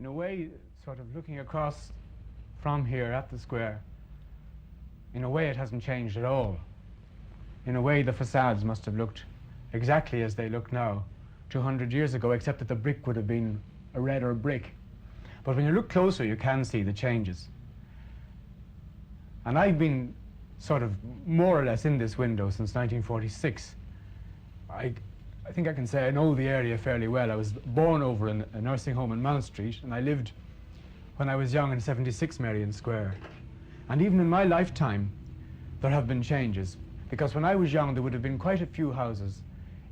In a way, sort of looking across from here at the square, in a way it hasn't changed at all. In a way the facades must have looked exactly as they look now 200 years ago, except that the brick would have been a redder brick. But when you look closer, you can see the changes. And I've been sort of more or less in this window since 1946. I think I can say I know the area fairly well. I was born over in a nursing home in Mount Street, and I lived when I was young in 76 Merrion Square. And even in my lifetime, there have been changes, because when I was young, there would have been quite a few houses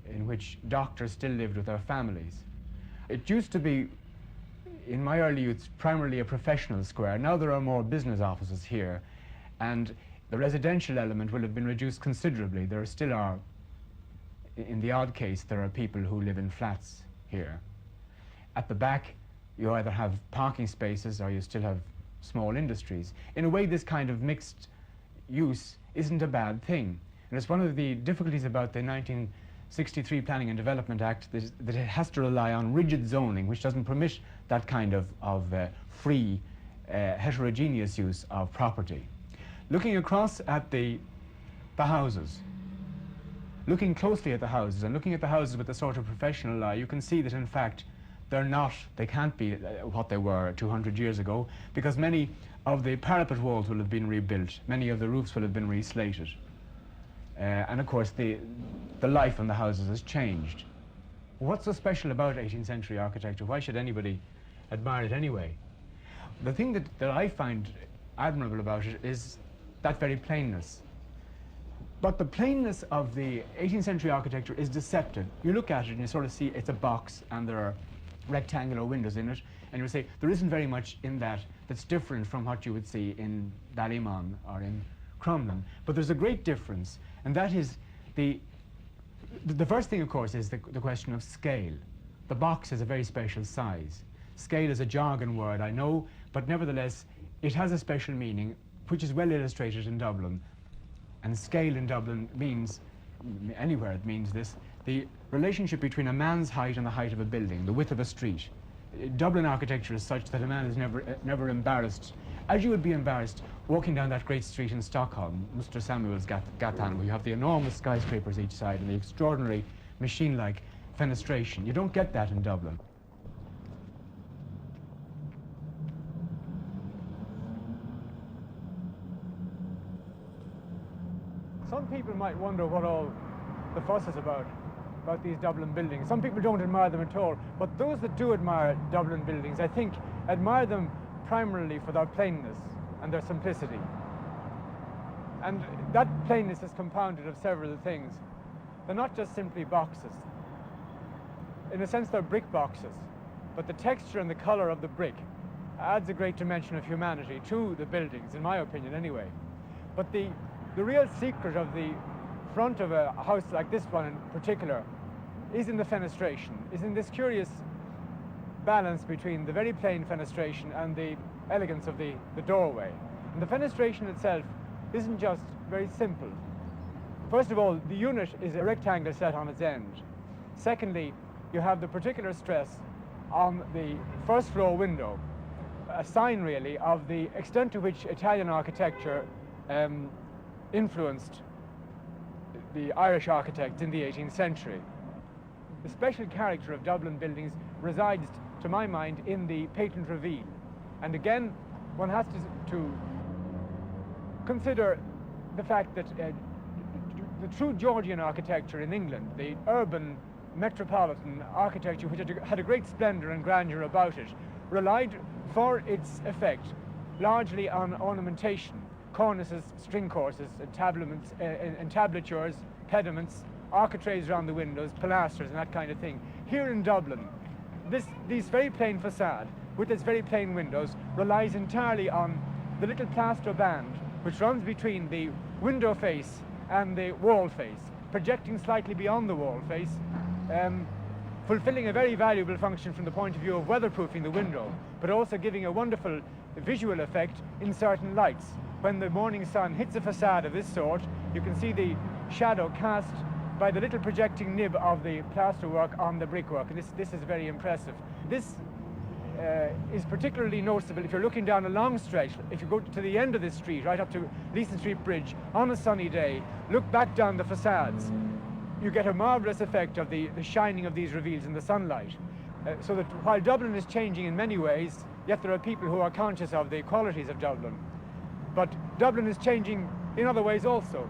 in which doctors still lived with their families. It used to be, in my early youth, primarily a professional square. Now there are more business offices here, and the residential element will have been reduced considerably. There still are, in the odd case, there are people who live in flats here. At the back, you either have parking spaces or you still have small industries. In a way, this kind of mixed use isn't a bad thing. And it's one of the difficulties about the 1963 Planning and Development Act that it has to rely on rigid zoning, which doesn't permit that kind of free, heterogeneous use of property. Looking across at the houses, looking closely at the houses and looking at the houses with a sort of professional eye, you can see that in fact they can't be what they were 200 years ago, because many of the parapet walls will have been rebuilt, many of the roofs will have been reslated. And of course the life in the houses has changed. What's so special about 18th century architecture? Why should anybody admire it anyway? The thing that I find admirable about it is that very plainness. But the plainness of the 18th century architecture is deceptive. You look at it and you sort of see it's a box and there are rectangular windows in it, and you say there isn't very much in that that's different from what you would see in Ballymun or in Crumlin. But there's a great difference, and that is the first thing, of course, is the question of scale. The box is a very special size. Scale is a jargon word, I know, but nevertheless it has a special meaning, which is well illustrated in Dublin. And scale in Dublin means, anywhere it means this, the relationship between a man's height and the height of a building, the width of a street. Dublin architecture is such that a man is never embarrassed, as you would be embarrassed walking down that great street in Stockholm, Mr. Samuel's Gatan, where you have the enormous skyscrapers each side and the extraordinary machine-like fenestration. You don't get that in Dublin. Some people might wonder what all the fuss is about these Dublin buildings. Some people don't admire them at all, but those that do admire Dublin buildings, I think, admire them primarily for their plainness and their simplicity. And that plainness is compounded of several things. They're not just simply boxes. In a sense, they're brick boxes, but the texture and the color of the brick adds a great dimension of humanity to the buildings, in my opinion anyway. But the real secret of the front of a house like this one in particular is in the fenestration, is in this curious balance between the very plain fenestration and the elegance of the doorway. And the fenestration itself isn't just very simple. First of all, the unit is a rectangle set on its end. Secondly, you have the particular stress on the first floor window, a sign really of the extent to which Italian architecture influenced the Irish architects in the 18th century. The special character of Dublin buildings resides, to my mind, in the patent reveal. And again, one has to consider the fact that the true Georgian architecture in England, the urban metropolitan architecture which had a great splendor and grandeur about it, relied for its effect largely on ornamentation. Cornices, string courses, entablatures, pediments, architraves around the windows, pilasters and that kind of thing. Here in Dublin, these very plain facade with its very plain windows relies entirely on the little plaster band which runs between the window face and the wall face, projecting slightly beyond the wall face, fulfilling a very valuable function from the point of view of weatherproofing the window, but also giving a wonderful visual effect in certain lights. When the morning sun hits a facade of this sort, you can see the shadow cast by the little projecting nib of the plasterwork on the brickwork, and this is very impressive. This is particularly noticeable if you're looking down a long stretch. If you go to the end of this street, right up to Leeson Street Bridge, on a sunny day, look back down the facades, you get a marvellous effect of the shining of these reveals in the sunlight. So that while Dublin is changing in many ways, yet there are people who are conscious of the qualities of Dublin. But Dublin is changing in other ways also.